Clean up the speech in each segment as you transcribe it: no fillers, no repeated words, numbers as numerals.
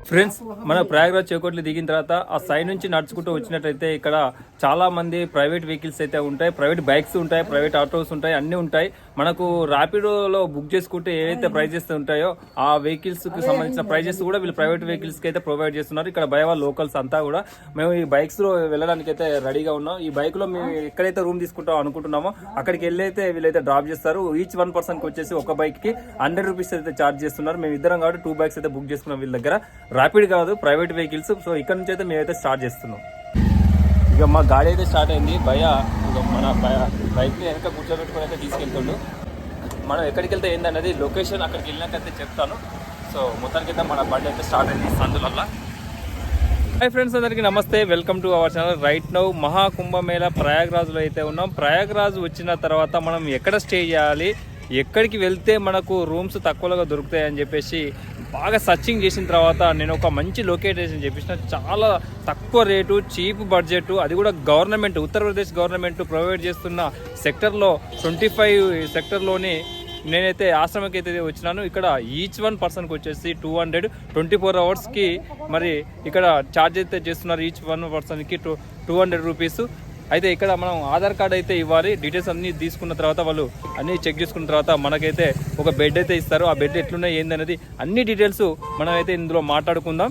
Friends, మన ప్రయాగరాజ్ చేకోట్లు దిగిన తర్వాత ఆ సైడ్ నుంచి నడుచుకుంటూ వచ్చినట్టయితే ఇక్కడ చాలా మంది ప్రైవేట్ వెహికల్స్ అయితే ఉంటాయి, ప్రైవేట్ బైక్స్ ఉంటాయి, ప్రైవేట్ ఆటోస్ ఉంటాయి, అన్నీ ఉంటాయి. మనకు ర్యాపిడోలో బుక్ చేసుకుంటే ఏవైతే ప్రైజెస్ ఉంటాయో ఆ వెహికల్స్ కి సంబంధించిన ప్రైజెస్ కూడా వీళ్ళు ప్రైవేట్ వెహికల్స్ కి అయితే ప్రొవైడ్ చేస్తున్నారు. ఇక్కడ బయవా లోకల్స్ అంతా కూడా మేము ఈ బైక్స్ లో వెళ్ళడానికి అయితే రెడీగా ఉన్నాం. ఈ బైక్ లో మేము ఎక్కడైతే రూమ్ తీసుకుంటాం అనుకుంటున్నామో అక్కడికి వెళ్ళి అయితే వీళ్ళైతే డ్రాప్ చేస్తారు. ఈచ్ 1 పర్సన్ కి వచ్చేసి ఒక బైక్ కి 100 రూపీస్ అయితే ఛార్జ్ చేస్తున్నారు. మేము ఇద్దరం కాబట్టి 2 బైక్స్ అయితే బుక్ చేసుకున్నాం వీళ్ళ దగ్గర. ర్యాపిడ్ కాదు, ప్రైవేట్ వెహికల్స్. సో ఇక్కడ నుంచి అయితే మేమైతే స్టార్ట్ చేస్తున్నాం. ఇక మా గాడి అయితే స్టార్ట్ అయింది. మన బైక్ ని వెనక కూర్చోబెట్టుకుని అయితే తీసుకెళ్తుండు. మనం ఎక్కడికి వెళ్తే ఏందనేది లొకేషన్ అక్కడికి వెళ్ళినాకైతే చెప్తాను. సో మొత్తానికి అయితే మన బండి అయితే స్టార్ట్ అయింది సందులల్లా. హాయ్ ఫ్రెండ్స్, అందరికీ నమస్తే, welcome to our channel. Right now Maha Kumbh Mela ప్రయాగ్రాజ్లో అయితే ఉన్నాం. ప్రయాగ్రాజ్ వచ్చిన తర్వాత మనం ఎక్కడ స్టే చేయాలి, ఎక్కడికి వెళ్తే మనకు రూమ్స్ తక్కువగా దొరుకుతాయి అని చెప్పేసి బాగా సర్చింగ్ చేసిన తర్వాత నేను ఒక మంచి లొకేషన్ చెప్పేసిన. చాలా తక్కువ రేటు, చీప్ బడ్జెట్, అది కూడా గవర్నమెంట్, ఉత్తరప్రదేశ్ గవర్నమెంట్ ప్రొవైడ్ చేస్తున్న సెక్టర్లో 25 సెక్టర్లోని నేనైతే ఆశ్రమకి అయితే వచ్చినాను. ఇక్కడ ఈచ్ 1 పర్సన్కి వచ్చేసి 200, 24 అవర్స్కి మరి ఇక్కడ ఛార్జ్ అయితే చేస్తున్నారు. ఈచ్ 1 పర్సన్కి 200 రూపీస్. అయితే ఇక్కడ మనం ఆధార్ కార్డ్ అయితే ఇవ్వాలి. డీటెయిల్స్ అన్నీ తీసుకున్న తర్వాత వాళ్ళు అన్నీ చెక్ చేసుకున్న తర్వాత మనకైతే ఒక బెడ్ అయితే ఇస్తారు. ఆ బెడ్ ఎట్లున్నాయి ఏందనేది అన్ని డీటెయిల్స్ మనం అయితే ఇందులో మాట్లాడుకుందాం.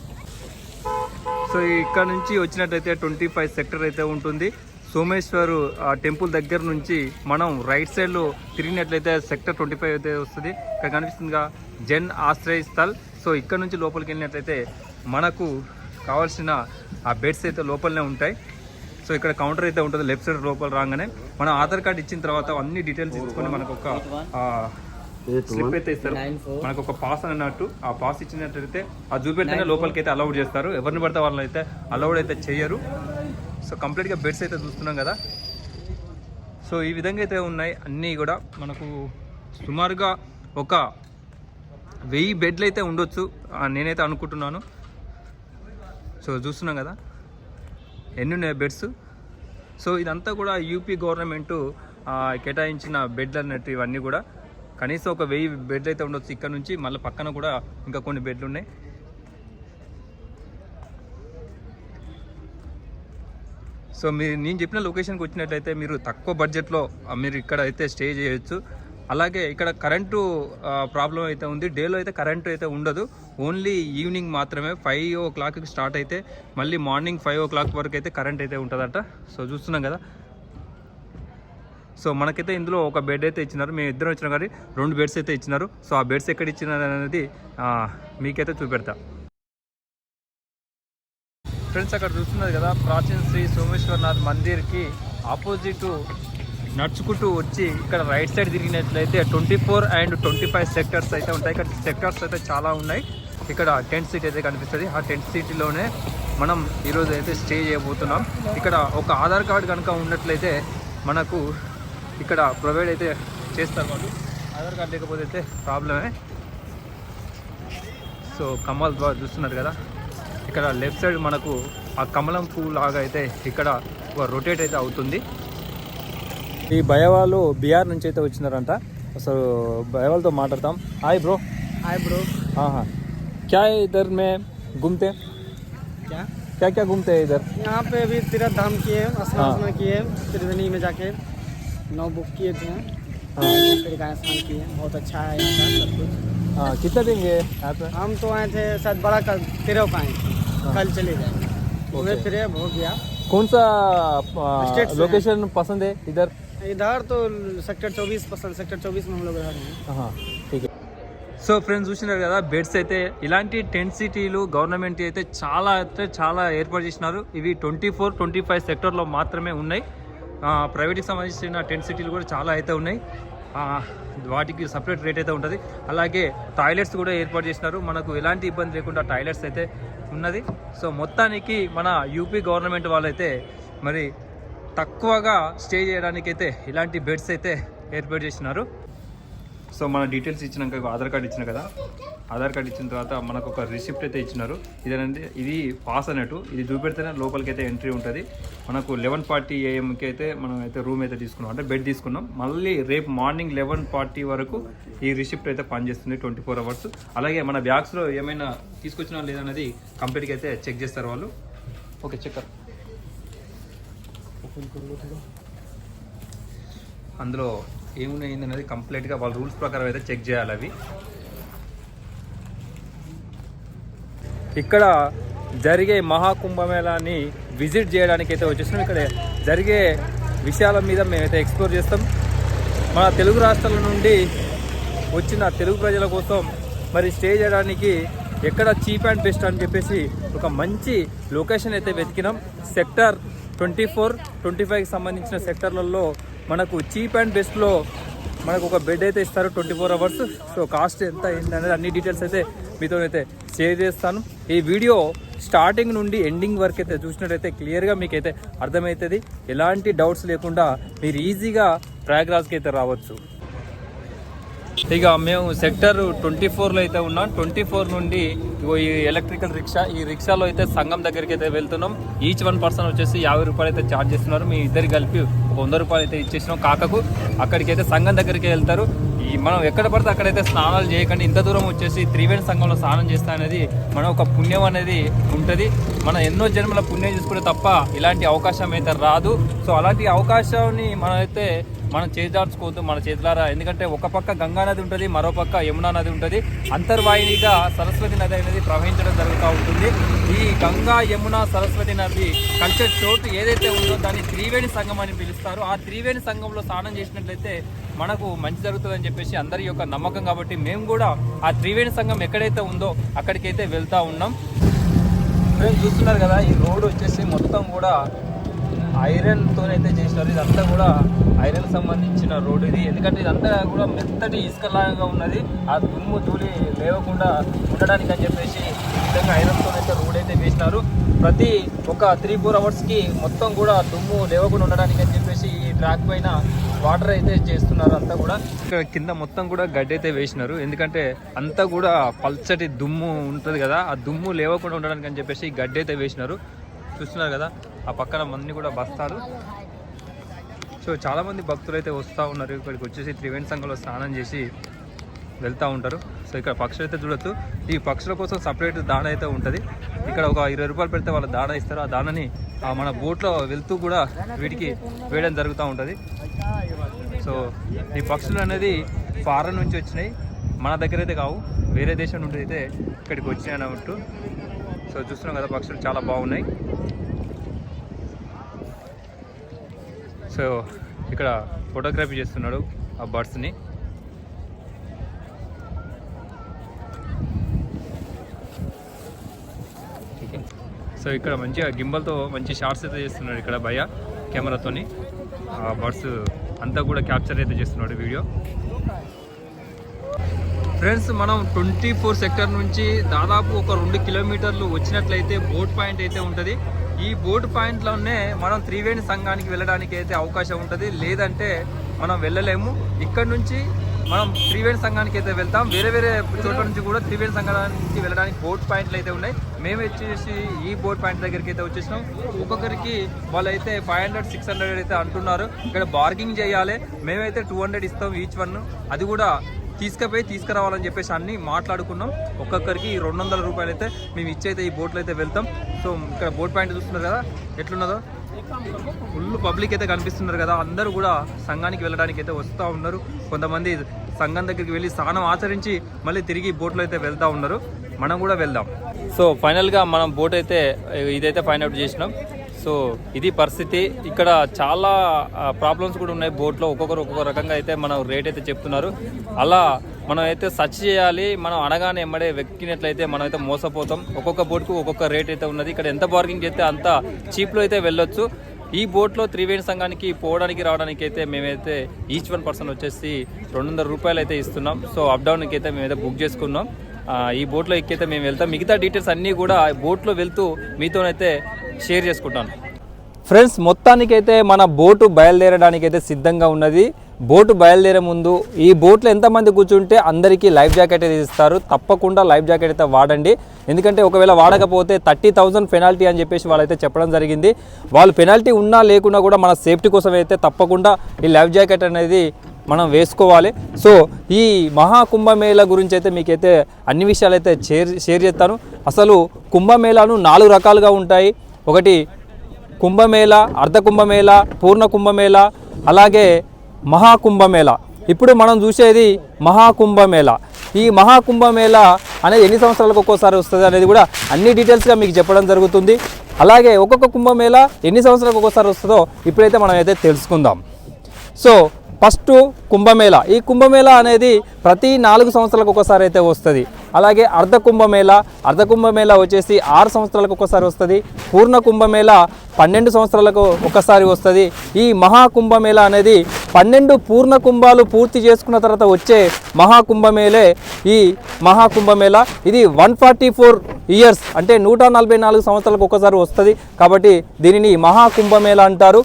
సో ఇక్కడ నుంచి వచ్చినట్టయితే 25 సెక్టర్ అయితే ఉంటుంది. సోమేశ్వర్ టెంపుల్ దగ్గర నుంచి మనం రైట్ సైడ్లో తిరిగినట్లయితే సెక్టర్ 25 అయితే వస్తుంది. ఇక్కడ కనిపిస్తుందిగా జన్ ఆశ్రయ స్థల్. సో ఇక్కడ నుంచి లోపలికి వెళ్ళినట్లయితే మనకు కావాల్సిన ఆ బెడ్స్ అయితే లోపలనే ఉంటాయి. సో ఇక్కడ కౌంటర్ అయితే ఉంటుంది లెఫ్ట్ సైడ్. లోపల రాగానే మనం ఆధార్ కార్డ్ ఇచ్చిన తర్వాత అన్ని డీటెయిల్స్ ఇచ్చుకొని మనకు ఒక స్లిప్ అయితే ఇస్తారు. మనకు ఒక పాస్ అన్నట్టు ఆ పాస్ ఇచ్చినట్లయితే ఆ చూపెడితేనే లోపలికి అయితే అలౌడ్ చేస్తారు. ఎవరిని పడితే వాళ్ళని అయితే అలౌడ్ అయితే చేయరు. సో కంప్లీట్గా బెడ్స్ అయితే చూస్తున్నాం కదా. సో ఈ విధంగా అయితే ఉన్నాయి అన్నీ కూడా. మనకు సుమారుగా ఒక 1000 బెడ్లు అయితే ఉండొచ్చు నేనైతే అనుకుంటున్నాను. సో చూస్తున్నాం కదా ఎన్ని ఉన్నాయి బెడ్స్. సో ఇదంతా కూడా యూపీ గవర్నమెంట్ కేటాయించిన బెడ్లు అన్నట్టు. ఇవన్నీ కూడా కనీసం ఒక 1000 బెడ్లు అయితే ఉండొచ్చు. ఇక్కడ నుంచి మళ్ళీ పక్కన కూడా ఇంకా కొన్ని బెడ్లు ఉన్నాయి. సో నేను చెప్పిన లొకేషన్కి వచ్చినట్లయితే మీరు తక్కువ బడ్జెట్లో మీరు ఇక్కడ అయితే స్టే చేయొచ్చు. అలాగే ఇక్కడ కరెంటు ప్రాబ్లం అయితే ఉంది. డేలో అయితే కరెంటు అయితే ఉండదు, ఓన్లీ ఈవినింగ్ మాత్రమే. 5 o'clockకి స్టార్ట్ అయితే మళ్ళీ మార్నింగ్ 5 o'clock వరకు అయితే కరెంట్ అయితే ఉంటుందట. సో చూస్తున్నాం కదా. సో మనకైతే ఇందులో ఒక బెడ్ అయితే ఇచ్చినారు. మేము ఇద్దరం వచ్చినాం కానీ 2 బెడ్స్ అయితే ఇచ్చినారు. సో ఆ బెడ్స్ ఎక్కడ ఇచ్చినారు అనేది మీకైతే చూపెడతా. ఫ్రెండ్స్, అక్కడ చూస్తున్నారు కదా ప్రాచీన శ్రీ సోమేశ్వరనాథ్ మందిర్కి ఆపోజిట్ నడుచుకుంటూ వచ్చి ఇక్కడ రైట్ సైడ్ తిరిగినట్లయితే 24 and 25 సెక్టర్స్ అయితే ఉంటాయి. ఇక్కడ సెక్టర్స్ అయితే చాలా ఉన్నాయి. ఇక్కడ టెంట్ సిటీ అయితే కనిపిస్తుంది. ఆ టెంట్ సిటీలోనే మనం ఈరోజు అయితే స్టే చేయబోతున్నాం. ఇక్కడ ఒక ఆధార్ కార్డ్ కనుక ఉన్నట్లయితే మనకు ఇక్కడ ప్రొవైడ్ అయితే చేస్తారు వాళ్ళు. ఆధార్ కార్డ్ లేకపోతే అయితే ప్రాబ్లమే. సో కమల్ బాగా చూస్తున్నారు కదా. ఇక్కడ లెఫ్ట్ సైడ్ మనకు ఆ కమలం పువ్వు లాగా అయితే ఇక్కడ ఒక రొటేట్ అయితే అవుతుంది. ఈ భయవాళ్ళు బీహార్ నుంచి అయితే వచ్చినారంట. అసలు భయవాళ్ళతో మాట్లాడతాం. Hi bro. Hi bro. हाँ हाँ, क्या है इधर में घूमते? क्या क्या क्या घूमते हैं इधर? यहाँ पे अभी तीर्थ धाम किए, हाँ। स्नान किए, त्रिवेणी में जाके 9 बुक किए थे, हाँ फिर गाय स्नान किए. बहुत अच्छा है यहाँ का सब कुछ. हाँ, कितना दिन गए यहाँ पे? हम तो आए थे शायद बड़ा कल तिरव का आए थे. हाँ। कल चले जाएंगे. घूमे फिरे हो गया. कौन सा स्टेट से लोकेशन पसंद है इधर? इधर तो सेक्टर 24 पसंद. सेक्टर 24 में हम लोग रह रहे हैं. हाँ ठीक है. సో ఫ్రెండ్స్, చూసినారు కదా బెడ్స్ అయితే. ఇలాంటి టెంట్ సిటీలు గవర్నమెంట్ అయితే చాలా ఏర్పాటు చేసినారు. ఇవి 24, 25 సెక్టర్లో మాత్రమే ఉన్నాయి. ప్రైవేట్కి సంబంధించిన టెంట్ సిటీలు కూడా చాలా అయితే ఉన్నాయి. వాటికి సపరేట్ రేట్ అయితే ఉంటుంది. అలాగే టాయిలెట్స్ కూడా ఏర్పాటు చేసినారు. మనకు ఎలాంటి ఇబ్బంది లేకుండా టాయిలెట్స్ అయితే ఉన్నది. సో మొత్తానికి మన యూపీ గవర్నమెంట్ వాళ్ళైతే మరి తక్కువగా స్టే చేయడానికైతే ఇలాంటి బెడ్స్ అయితే ఏర్పాటు చేసినారు. సో మన డీటెయిల్స్ ఇచ్చినాక ఆధార్ కార్డు ఇచ్చిన కదా, ఆధార్ కార్డు ఇచ్చిన తర్వాత మనకు ఒక రిసిప్ట్ అయితే ఇచ్చినారు. ఇదేనంటే ఇది పాస్ అన్నట్టు, ఇది చూపెడితేనే లోపలికి అయితే ఎంట్రీ ఉంటుంది. మనకు 11:40 AM అయితే మనం అయితే రూమ్ అయితే తీసుకున్నాం, అంటే బెడ్ తీసుకున్నాం. మళ్ళీ రేపు మార్నింగ్ 11:40 వరకు ఈ రిసిప్ట్ అయితే పనిచేస్తుంది 24 hours. అలాగే మన బ్యాగ్స్లో ఏమైనా తీసుకొచ్చినా లేదన్నది కంప్లీట్గా అయితే చెక్ చేస్తారు వాళ్ళు. Okay, check. అందులో ఏమున్నాయి అనేది కంప్లీట్గా వాళ్ళ రూల్స్ ప్రకారం అయితే చెక్ చేయాలి అవి. ఇక్కడ జరిగే మహాకుంభమేళాని విజిట్ చేయడానికి అయితే వచ్చేసినాం. ఇక్కడ జరిగే విషయాల మీద మేమైతే ఎక్స్ప్లోర్ చేస్తాం. మన తెలుగు రాష్ట్రాల నుండి వచ్చిన తెలుగు ప్రజల కోసం మరి స్టే చేయడానికి ఎక్కడ చీప్ అండ్ బెస్ట్ అని చెప్పేసి ఒక మంచి లొకేషన్ అయితే వెతికినాం. సెక్టర్ 24, 25కి సంబంధించిన సెక్టర్లలో మనకు చీప్ అండ్ బెస్ట్లో మనకు ఒక బెడ్ అయితే ఇస్తారు 24 hours. సో కాస్ట్ ఎంత ఏంటనేది అన్ని డీటెయిల్స్ అయితే మీతో అయితే షేర్ చేస్తాను. ఈ వీడియో స్టార్టింగ్ నుండి ఎండింగ్ వరకు అయితే చూసినట్టయితే క్లియర్గా మీకైతే అర్థమవుతుంది. ఎలాంటి డౌట్స్ లేకుండా మీరు ఈజీగా ప్రయాగ్రాజ్కి అయితే రావచ్చు. ఇక మేము సెక్టర్ 24లో అయితే ఉన్నాం. 24 నుండి ఈ ఎలక్ట్రికల్ రిక్షా, ఈ రిక్షాలో అయితే సంఘం దగ్గరికి అయితే వెళ్తున్నాం. ఈచ్ 1 person వచ్చేసి 50 రూపాయలు అయితే ఛార్జ్ చేస్తున్నారు. మీ ఇద్దరు కలిపి 100 రూపాయలు అయితే ఇచ్చేసినాం కాకకు. అక్కడికి అయితే సంఘం దగ్గరికి వెళ్తారు. మనం ఎక్కడ పడితే అక్కడైతే స్నానాలు చేయకండి. ఇంత దూరం వచ్చేసి త్రివేణి సంఘంలో స్నానం చేస్తా అనేది మన ఒక పుణ్యం అనేది ఉంటుంది. మనం ఎన్నో జన్మల పుణ్యం చేసుకుంటే తప్ప ఇలాంటి అవకాశం అయితే రాదు. సో అలాంటి అవకాశాన్ని మనం చేజార్చుకోవద్దు మన చేతులారా. ఎందుకంటే ఒక పక్క గంగా నది ఉంటుంది, మరో పక్క యమునా నది ఉంటుంది. అంతర్వాహినిగా సరస్వతి నది అనేది ప్రవహించడం జరుగుతూ ఉంటుంది. ఈ గంగా, యమున, సరస్వతి నది కలిసే చోటు ఏదైతే ఉందో దాన్ని త్రివేణి సంఘం అని పిలుస్తారు. ఆ త్రివేణి సంఘంలో స్నానం చేసినట్లయితే మనకు మంచి జరుగుతుందని చెప్పేసి అందరి యొక్క నమ్మకం. కాబట్టి మేము కూడా ఆ త్రివేణి సంఘం ఎక్కడైతే ఉందో అక్కడికైతే వెళ్తూ ఉన్నాం. ఫ్రెండ్స్ చూస్తున్నారు కదా, ఈ రోడ్ వచ్చేసి మొత్తం కూడా ఐరన్తోనైతే చేసినారు. ఇదంతా కూడా ఐరన్ సంబంధించిన రోడ్ ఇది. ఎందుకంటే ఇదంతా కూడా మెత్తటి ఇసుకలాగా ఉన్నది. ఆ దుమ్ము ధూళి లేవకుండా ఉండడానికి అని చెప్పేసి ఈ విధంగా ఐరన్తోనైతే రోడ్ అయితే వేసినారు. ప్రతి ఒక 3-4 hours మొత్తం కూడా దుమ్ము లేవకుండా ఉండడానికి అని చెప్పేసి ఈ ట్రాక్ పైన వాటర్ అయితే చేస్తున్నారు. అంతా కూడా ఇక్కడ కింద మొత్తం కూడా గడ్డి అయితే వేసినారు. ఎందుకంటే అంతా కూడా పల్చటి దుమ్ము ఉంటుంది కదా, ఆ దుమ్ము లేవకుండా ఉండడానికి అని చెప్పేసి ఈ గడ్డి అయితే వేసినారు. చూస్తున్నారు కదా, ఆ పక్కన అన్ని కూడా బస్తాలు. సో చాలామంది భక్తులు అయితే వస్తూ ఉన్నారు. ఇక్కడికి వచ్చేసి త్రివేణి సంఘంలో స్నానం చేసి వెళ్తూ ఉంటారు. సో ఇక్కడ పక్షులు అయితే చూడొచ్చు. ఈ పక్షుల కోసం సపరేట్ దాణ అయితే ఉంటుంది. ఇక్కడ ఒక 20 రూపాయలు పెడితే వాళ్ళ దాణ ఇస్తారు. ఆ దాణని మన బోట్లో వెళ్తూ కూడా వీటికి వేయడం జరుగుతూ ఉంటుంది. సో ఈ పక్షులు అనేది ఫారెన్ నుంచి వచ్చినాయి, మన దగ్గర అయితే కావు, వేరే దేశం నుండి అయితే ఇక్కడికి వచ్చినాయి అన్నట్టు. సో చూస్తున్నాం కదా, పక్షులు చాలా బాగున్నాయి. సో ఇక్కడ ఫోటోగ్రఫీ చేస్తున్నాడు ఆ బర్డ్స్ని. సో ఇక్కడ మంచిగా గింబల్తో మంచి షార్ట్స్ అయితే చేస్తున్నాడు ఇక్కడ భయ్య కెమెరాతోని. ఆ బర్డ్స్ అంతా కూడా క్యాప్చర్ అయితే చేస్తున్నాడు వీడియో. ఫ్రెండ్స్ మనం 24 సెక్టర్ నుంచి దాదాపు ఒక 2 కిలోమీటర్లు వచ్చినట్లయితే బోట్ పాయింట్ అయితే ఉంటుంది. ఈ బోట్ పాయింట్లోనే మనం త్రివేణి సంఘానికి వెళ్ళడానికి అయితే అవకాశం ఉంటుంది. లేదంటే మనం వెళ్ళలేము. ఇక్కడ నుంచి మనం త్రివేణి సంఘానికి అయితే వెళ్తాం. వేరే వేరే చోట్ల నుంచి కూడా త్రివేణి సంఘానికి వెళ్ళడానికి బోట్ పాయింట్లు అయితే ఉన్నాయి. మేము వచ్చేసి ఈ బోట్ పాయింట్ దగ్గరికి అయితే వచ్చేసినాం. ఒక్కొక్కరికి వాళ్ళైతే 500-600 అయితే అంటున్నారు. ఇక్కడ బార్గింగ్ చేయాలి. మేమైతే 200 ఇస్తాం ఈచ్ వన్. అది కూడా తీసుకురావాలని చెప్పేసి అన్ని మాట్లాడుకున్నాం. ఒక్కొక్కరికి 200 రూపాయలు అయితే మేము ఇచ్చైతే ఈ బోట్లో అయితే వెళ్తాం. సో ఇక్కడ బోట్ పాయింట్ చూస్తున్నారు కదా ఎట్లున్నదో, ఫుల్ పబ్లిక్ అయితే కనిపిస్తున్నారు కదా. అందరూ కూడా సంఘానికి వెళ్ళడానికి అయితే వస్తూ ఉన్నారు. కొంతమంది సంఘం దగ్గరికి వెళ్ళి స్నానం ఆచరించి మళ్ళీ తిరిగి బోట్లో అయితే వెళ్తూ ఉన్నారు. మనం కూడా వెళ్దాం. సో ఫైనల్గా మనం బోట్ అయితే ఇదైతే ఫైండ్ అవుట్ చేసినాం. సో ఇది పరిస్థితి. ఇక్కడ చాలా ప్రాబ్లమ్స్ కూడా ఉన్నాయి బోట్లో. ఒక్కొక్క రకంగా అయితే మనం రేట్ అయితే చెప్తున్నారు. అలా మనం అయితే సర్చ్ చేయాలి. మనం అనగానే ఎమ్మడే వెక్కినట్లయితే మనం అయితే మోసపోతాం. ఒక్కొక్క బోట్కు ఒక్కొక్క రేట్ అయితే ఉన్నది. ఇక్కడ ఎంత బార్గింగ్ చేస్తే అంత చీప్లో అయితే వెళ్ళొచ్చు. ఈ బోట్లో త్రివేణి సంఘానికి పోవడానికి రావడానికి అయితే మేమైతే ఈచ్ 1 person వచ్చేసి 200 రూపాయలు అయితే ఇస్తున్నాం. సో అప్ డౌన్కి అయితే మేమైతే బుక్ చేసుకున్నాం. ఈ బోట్లో ఎక్కైతే మేము వెళ్తాం. మిగతా డీటెయిల్స్ అన్నీ కూడా బోట్లో వెళ్తూ మీతోనైతే షేర్ చేసుకుంటాను. ఫ్రెండ్స్ మొత్తానికైతే మన బోటు బయలుదేరడానికి అయితే సిద్ధంగా ఉన్నది. బోటు బయలుదేరే ముందు ఈ బోట్లో ఎంతమంది కూర్చుంటే అందరికీ లైఫ్ జాకెట్ అయితే ఇస్తారు. తప్పకుండా లైఫ్ జాకెట్ అయితే వాడండి. ఎందుకంటే ఒకవేళ వాడకపోతే 30,000 పెనాల్టీ అని చెప్పేసి వాళ్ళైతే చెప్పడం జరిగింది. వాళ్ళు పెనాల్టీ ఉన్నా లేకున్నా కూడా మన సేఫ్టీ కోసం అయితే తప్పకుండా ఈ లైఫ్ జాకెట్ అనేది మనం వేసుకోవాలి. సో ఈ మహాకుంభమేళ గురించి అయితే మీకైతే అన్ని విషయాలు అయితే షేర్ చేస్తాను. అసలు కుంభమేళాను 4 రకాలుగా ఉంటాయి. ఒకటి కుంభమేళ, అర్ధ కుంభమేళ, పూర్ణ కుంభమేళ, అలాగే మహాకుంభమేళ. ఇప్పుడు మనం చూసేది మహాకుంభమేళ. ఈ మహాకుంభమేళ అనేది ఎన్ని సంవత్సరాలకు ఒక్కోసారి వస్తుంది అనేది కూడా అన్ని డీటెయిల్స్గా మీకు చెప్పడం జరుగుతుంది. అలాగే ఒక్కొక్క కుంభమేళ ఎన్ని సంవత్సరాలకు ఒక్కోసారి వస్తుందో ఇప్పుడైతే మనం అయితే తెలుసుకుందాం. So first Kumbh Mela. ఈ కుంభమేళ అనేది ప్రతి 4 సంవత్సరాలకు ఒకసారి అయితే వస్తుంది. అలాగే అర్ధ కుంభమేళ వచ్చేసి 6 సంవత్సరాలకు ఒకసారి వస్తుంది. పూర్ణ కుంభమేళ 12 సంవత్సరాలకు ఒకసారి వస్తుంది. ఈ మహాకుంభమేళ అనేది 12 పూర్ణ కుంభాలు పూర్తి చేసుకున్న తర్వాత వచ్చే మహాకుంభమేళే ఈ మహాకుంభమేళ. ఇది 144 ఇయర్స్ అంటే 144 సంవత్సరాలకు ఒకసారి వస్తుంది. కాబట్టి దీనిని మహాకుంభమేళ అంటారు.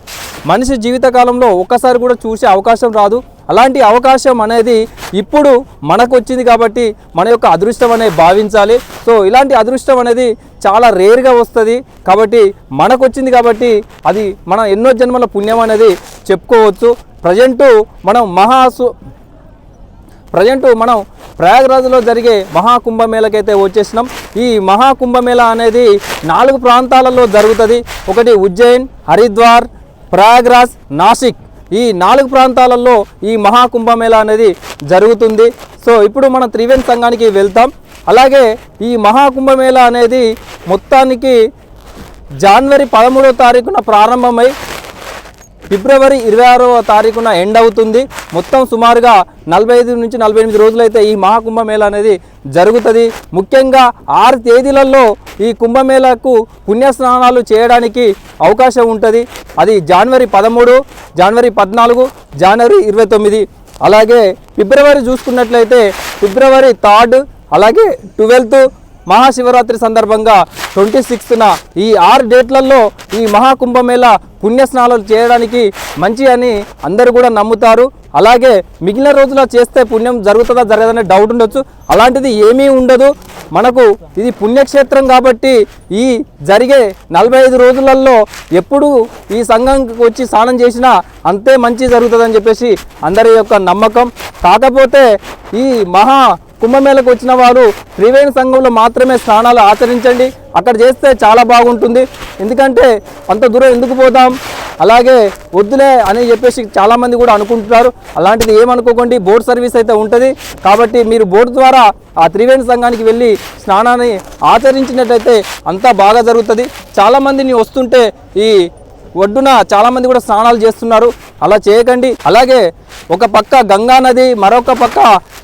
మనిషి జీవితకాలంలో ఒక్కసారి కూడా చూసే అవకాశం రాదు. అలాంటి అవకాశం అనేది ఇప్పుడు మనకు వచ్చింది కాబట్టి మన యొక్క అదృష్టం అనేది భావించాలి. సో ఇలాంటి అదృష్టం అనేది చాలా రేర్గా వస్తుంది కాబట్టి మనకు వచ్చింది కాబట్టి అది మన ఎన్నో జన్మల పుణ్యం అనేది చెప్పుకోవచ్చు. ప్రజెంటు మనం ప్రయాగరాజ్లో జరిగే మహాకుంభమేళకైతే వచ్చేసినాం. ఈ మహాకుంభమేళ అనేది 4 ప్రాంతాలలో జరుగుతుంది. ఒకటి ఉజ్జయిన్, హరిద్వార్, ప్రయాగరాజ్, నాసిక్. ఈ 4 ప్రాంతాలలో ఈ మహాకుంభమేళ అనేది జరుగుతుంది. సో ఇప్పుడు మనం త్రివేణి సంఘానికి వెళ్తాం. అలాగే ఈ మహాకుంభమేళ అనేది మొత్తానికి జనవరి 13వ తారీఖున ప్రారంభమై ఫిబ్రవరి 26వ తారీఖున ఎండ్ అవుతుంది. మొత్తం సుమారుగా 45 నుంచి 48 రోజులైతే ఈ మహాకుంభమేళ అనేది జరుగుతుంది. ముఖ్యంగా 6 తేదీలలో ఈ కుంభమేళకు పుణ్యస్నానాలు చేయడానికి అవకాశం ఉంటుంది. అది జనవరి 13, జనవరి 14, జనవరి 29. అలాగే ఫిబ్రవరి చూసుకున్నట్లయితే ఫిబ్రవరి 3, అలాగే 12, మహాశివరాత్రి సందర్భంగా 26న ఈ 6 డేట్లలో ఈ మహాకుంభమేళ పుణ్యస్నానాలు చేయడానికి మంచి అని అందరూ కూడా నమ్ముతారు. అలాగే మిగిలిన రోజుల్లో చేస్తే పుణ్యం జరుగుతుందా జరగదనే డౌట్ ఉండొచ్చు. అలాంటిది ఏమీ ఉండదు. మనకు ఇది పుణ్యక్షేత్రం కాబట్టి ఈ జరిగే 45 రోజులలో ఎప్పుడు ఈ సంఘంకి వచ్చి స్నానం చేసినా అంతే మంచి జరుగుతుందని చెప్పేసి అందరి యొక్క నమ్మకం. కాకపోతే ఈ కుంభమేళకు వచ్చిన వారు త్రివేణి సంఘంలో మాత్రమే స్నానాలు ఆచరించండి. అక్కడ చేస్తే చాలా బాగుంటుంది. ఎందుకంటే అంత దూరం ఎందుకు పోతాం, అలాగే వద్దులే అని చెప్పేసి చాలామంది కూడా అనుకుంటున్నారు. అలాంటిది ఏమనుకోకండి, బోట్ సర్వీస్ అయితే ఉంటుంది. కాబట్టి మీరు బోట్ ద్వారా ఆ త్రివేణి సంఘానికి వెళ్ళి స్నానాన్ని ఆచరించినట్లయితే అంతా బాగా జరుగుతుంది. చాలామందిని వస్తుంటే ఈ ఒడ్డున చాలామంది కూడా స్నానాలు చేస్తున్నారు. అలా చేయకండి. అలాగే ఒక పక్క గంగా నది, మరొక పక్క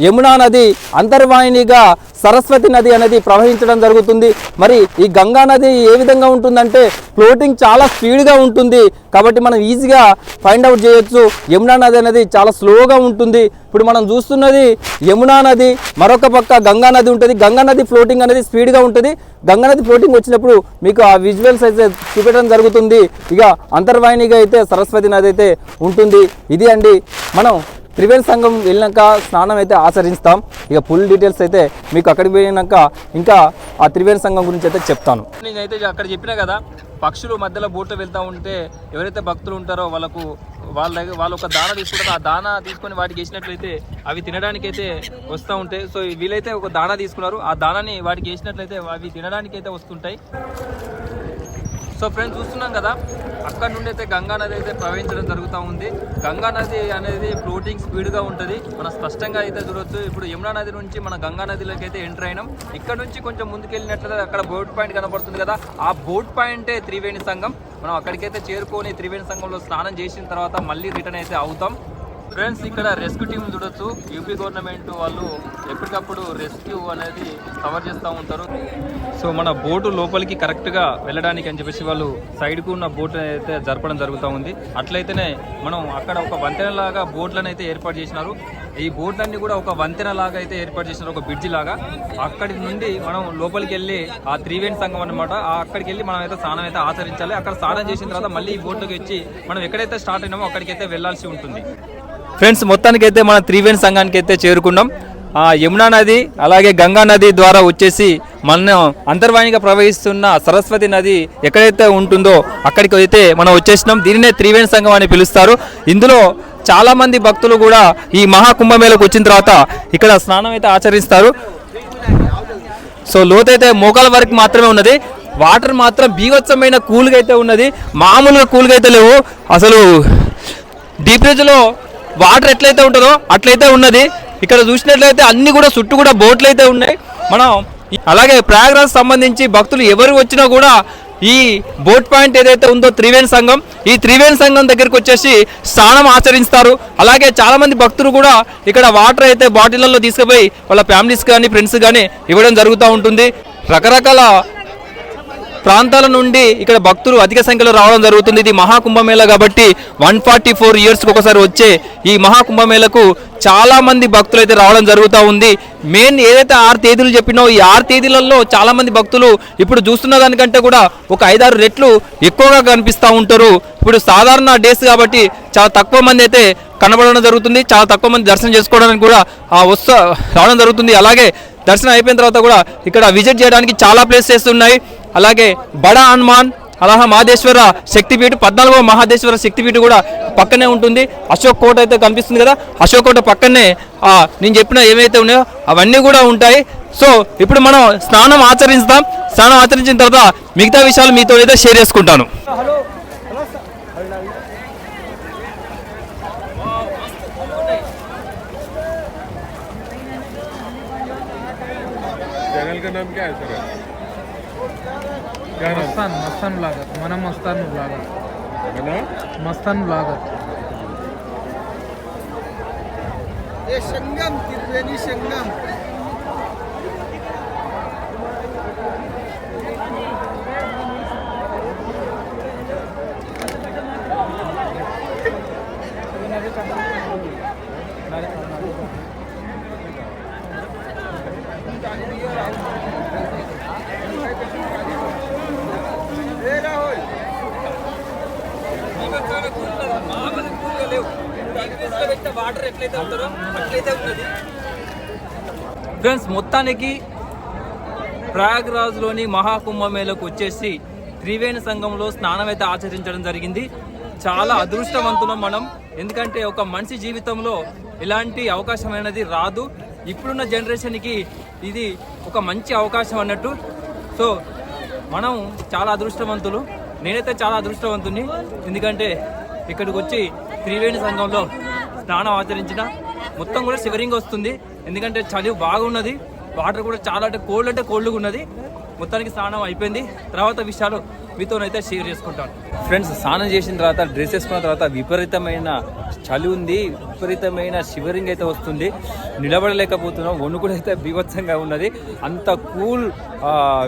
యమునా నది అంతర్వాహినిగా సరస్వతి నది అనేది ప్రవహించడం జరుగుతుంది. మరి ఈ గంగా నది ఏ విధంగా ఉంటుందంటే ఫ్లోటింగ్ చాలా స్పీడ్గా ఉంటుంది. కాబట్టి మనం ఈజీగా ఫైండ్ అవుట్ చేయొచ్చు. యమునా నది అనేది చాలా స్లోగా ఉంటుంది. ఇప్పుడు మనం చూస్తున్నది యమునా నది, మరొక పక్క గంగా నది ఉంటుంది. గంగా నది ఫ్లోటింగ్ అనేది స్పీడ్గా ఉంటుంది. గంగా నది ఫ్లోటింగ్ వచ్చినప్పుడు మీకు ఆ విజువల్స్ అయితే చూపెట్టడం జరుగుతుంది. ఇక అంతర్వాహినిగా అయితే సరస్వతి నది అయితే ఉంటుంది. ఇది అండి, మనం త్రివేణి సంఘం వెళ్ళినాక స్నానం అయితే ఆచరిస్తాం. ఇక ఫుల్ డీటెయిల్స్ అయితే మీకు అక్కడికి పోయినాక ఇంకా ఆ త్రివేణి సంఘం గురించి అయితే చెప్తాను. నేనైతే అక్కడ చెప్పినా కదా, పక్షులు మధ్యలో బోట్లో వెళ్తూ ఉంటే ఎవరైతే భక్తులు ఉంటారో వాళ్ళు ఒక దాన తీసుకుంటారు. ఆ దాన తీసుకొని వాటికి వేసినట్లయితే అవి తినడానికి అయితే వస్తూ ఉంటాయి. సో వీళ్ళైతే ఒక దాన తీసుకున్నారు. ఆ దానాన్ని వాటికి వేసినట్లయితే అవి తినడానికి అయితే వస్తుంటాయి. సో ఫ్రెండ్స్ చూస్తున్నాం కదా, అక్కడ నుండి అయితే గంగా నది అయితే ప్రవహించడం జరుగుతూ ఉంది. గంగా నది అనేది ఫ్లోటింగ్ స్పీడ్గా ఉంటుంది. మనం స్పష్టంగా అయితే చూడొచ్చు. ఇప్పుడు యమునా నది నుంచి మన గంగా నదిలోకి అయితే ఎంటర్ అయినాం. ఇక్కడ నుంచి కొంచెం ముందుకెళ్ళినట్లయితే అక్కడ బోట్ పాయింట్ కనబడుతుంది కదా, ఆ బోట్ పాయింటే త్రివేణి సంఘం. మనం అక్కడికైతే చేరుకొని త్రివేణి సంఘంలో స్నానం చేసిన తర్వాత మళ్ళీ రిటర్న్ అయితే అవుతాం. ఫ్రెండ్స్ ఇక్కడ రెస్క్యూ టీమ్ చూడొచ్చు. యూపీ గవర్నమెంట్ వాళ్ళు ఎప్పటికప్పుడు రెస్క్యూ అనేది కవర్ చేస్తూ ఉంటారు. సో మన బోటు లోపలికి కరెక్ట్గా వెళ్ళడానికి అని చెప్పేసి వాళ్ళు సైడ్కు ఉన్న బోట్ అయితే జరపడం జరుగుతూ ఉంది. అట్లయితేనే మనం అక్కడ ఒక వంతెనలాగా బోట్లను అయితే ఏర్పాటు చేసినారు. ఈ బోట్లన్నీ కూడా ఒక వంతెనలాగా అయితే ఏర్పాటు చేసినారు, ఒక బ్రిడ్జి లాగా. అక్కడి నుండి మనం లోపలికి వెళ్ళి ఆ త్రివేణి సంఘం అనమాట, అక్కడికి వెళ్ళి మనం అయితే స్నానం అయితే ఆచరించాలి. అక్కడ స్నానం చేసిన తర్వాత మళ్ళీ ఈ బోట్లోకి వచ్చి మనం ఎక్కడైతే స్టార్ట్ అయినామో అక్కడికైతే వెళ్ళాల్సి ఉంటుంది. ఫ్రెండ్స్ మొత్తానికి అయితే మన త్రివేణి సంఘానికి అయితే చేరుకున్నాం. యమునా నది అలాగే గంగా నది ద్వారా వచ్చేసి మనం అంతర్వాహినిగా ప్రవహిస్తున్న సరస్వతి నది ఎక్కడైతే ఉంటుందో అక్కడికి అయితే మనం వచ్చేసినాం. దీనినే త్రివేణి సంఘం అని పిలుస్తారు. ఇందులో చాలా మంది భక్తులు కూడా ఈ మహాకుంభమేళకు వచ్చిన తర్వాత ఇక్కడ స్నానం అయితే ఆచరిస్తారు. సో లోతైతే మోకాల వరకు మాత్రమే ఉన్నది. వాటర్ మాత్రం బీభత్సమైన కూల్గా అయితే ఉన్నది, మామూలుగా కూల్గా అయితే లేవు. అసలు డీప్ రేంజ్లో వాటర్ ఎట్లయితే ఉంటుందో అట్లయితే ఉన్నది. ఇక్కడ చూసినట్లయితే అన్ని కూడా చుట్టూ కూడా బోట్లు అయితే ఉన్నాయి. మనం అలాగే ప్రయాగ్రాజ్ సంబంధించి భక్తులు ఎవరు వచ్చినా కూడా ఈ బోట్ పాయింట్ ఏదైతే ఉందో త్రివేణి సంఘం, ఈ త్రివేణి సంఘం దగ్గరికి వచ్చేసి స్నానం ఆచరిస్తారు. అలాగే చాలా మంది భక్తులు కూడా ఇక్కడ వాటర్ అయితే బాటిళ్లలో తీసుకుపోయి వాళ్ళ ఫ్యామిలీస్ కానీ ఫ్రెండ్స్ కానీ ఇవ్వడం జరుగుతూ ఉంటుంది. రకరకాల ప్రాంతాల నుండి ఇక్కడ భక్తులు అధిక సంఖ్యలో రావడం జరుగుతుంది. ఇది మహాకుంభమేళ కాబట్టి 144 ఇయర్స్కి ఒకసారి వచ్చే ఈ మహాకుంభమేళకు చాలా మంది భక్తులు అయితే రావడం జరుగుతూ ఉంది. మెయిన్ ఏదైతే 6 తేదీలు చెప్పినో ఈ 6 తేదీలలో చాలా మంది భక్తులు ఇప్పుడు చూస్తున్న దానికంటే కూడా ఒక 5-6 రెట్లు ఎక్కువగా కనిపిస్తూ ఉంటారు. ఇప్పుడు సాధారణ డేస్ కాబట్టి చాలా తక్కువ మంది అయితే కనబడడం జరుగుతుంది. చాలా తక్కువ మంది దర్శనం చేసుకోవడానికి కూడా రావడం జరుగుతుంది. అలాగే దర్శనం అయిపోయిన తర్వాత కూడా ఇక్కడ విజిట్ చేయడానికి చాలా ప్లేసెస్ ఉన్నాయి. అలాగే బడా హనుమాన్ అలాగే మహాదేశ్వర శక్తిపీఠ 14వ మహాదేశ్వర శక్తిపీఠ కూడా పక్కనే ఉంటుంది. అశోక్ కోట అయితే కనిపిస్తుంది కదా, అశోక్ కోట పక్కనే నేను చెప్పిన ఏవైతే ఉన్నాయో అవన్నీ కూడా ఉంటాయి. సో ఇప్పుడు మనం స్నానం ఆచరిస్తాం. స్నానం ఆచరించిన తర్వాత మిగతా విషయాలు మీతో అయితే షేర్ చేసుకుంటాను. चैनल का नाम क्या है सर? क्या नाम? मस्तान ब्लॉगर मन मस्तान ब्लॉगर है मस्तान ब्लॉगर ये संगम त्रिवेणी संगम ఫ్రెండ్స్ మొత్తానికి ప్రయాగ్రాజ్లోని మహాకుంభమేళకు వచ్చేసి త్రివేణి సంఘంలో స్నానం అయితే ఆచరించడం జరిగింది. చాలా అదృష్టవంతులం మనం, ఎందుకంటే ఒక మనిషి జీవితంలో ఇలాంటి అవకాశం అనేది రాదు. ఇప్పుడున్న జనరేషన్కి ఇది ఒక మంచి అవకాశం అన్నట్టు. సో మనం చాలా అదృష్టవంతులు, నేనైతే చాలా అదృష్టవంతుని. ఎందుకంటే ఇక్కడికి వచ్చి త్రివేణి సంఘంలో స్నానం ఆచరించిన మొత్తం కూడా శివరింగ్ వస్తుంది. ఎందుకంటే చలి బాగున్నది, వాటర్ కూడా చాలా అంటే కోల్డ్గా ఉన్నది. మొత్తానికి స్నానం అయిపోయింది. తర్వాత విషయాలు మీతోనైతే షేర్ చేసుకుంటాను. ఫ్రెండ్స్ స్నానం చేసిన తర్వాత డ్రెస్ వేసుకున్న తర్వాత విపరీతమైన చలి ఉంది, విపరీతమైన షివరింగ్ అయితే వస్తుంది. నిలబడలేకపోతున్నాం, వణుకుడు అయితే బీభత్సంగా ఉన్నది. అంత కూల్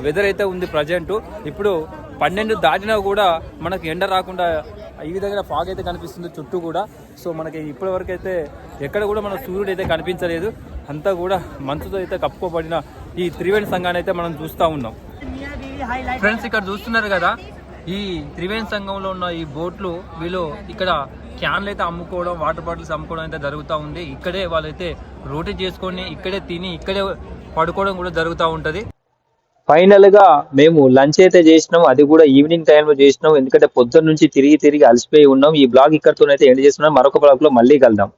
వెదర్ అయితే ఉంది ప్రజెంట్. ఇప్పుడు 12 దాటినా కూడా మనకు ఎండ రాకుండా ఈ విధంగా ఫాగ్ అయితే కనిపిస్తుంది చుట్టూ కూడా. సో మనకి ఇప్పటి వరకు అయితే ఎక్కడ కూడా మన సూర్యుడు అయితే కనిపించలేదు. అంతా కూడా మంచుతో అయితే కప్పుకోబడిన ఈ త్రివేణి సంఘాన్ని అయితే మనం చూస్తూ ఉన్నాం. ఫ్రెండ్స్ ఇక్కడ చూస్తున్నారు కదా, ఈ త్రివేణి సంఘంలో ఉన్న ఈ బోట్లు వీళ్ళు ఇక్కడ క్యాన్లు అయితే అమ్ముకోవడం, వాటర్ బాటిల్స్ అమ్ముకోవడం అయితే జరుగుతూ ఉంది. ఇక్కడే వాళ్ళైతే రోటీ చేసుకొని ఇక్కడే తిని ఇక్కడే పడుకోవడం కూడా జరుగుతూ ఉంటుంది. ఫైనల్ గా మేము లంచ్ అయితే చేసినాం, అది కూడా ఈవినింగ్ టైంలో చేసినాం. ఎందుకంటే పొద్దున్న నుంచి తిరిగి అలసిపోయి ఉన్నాం. ఈ బ్లాగ్ ఇక్కడితోనైతే ఎండ్ చేస్తున్నాం. మరొక బ్లాగ్ లో మళ్ళీ కలుద్దాం.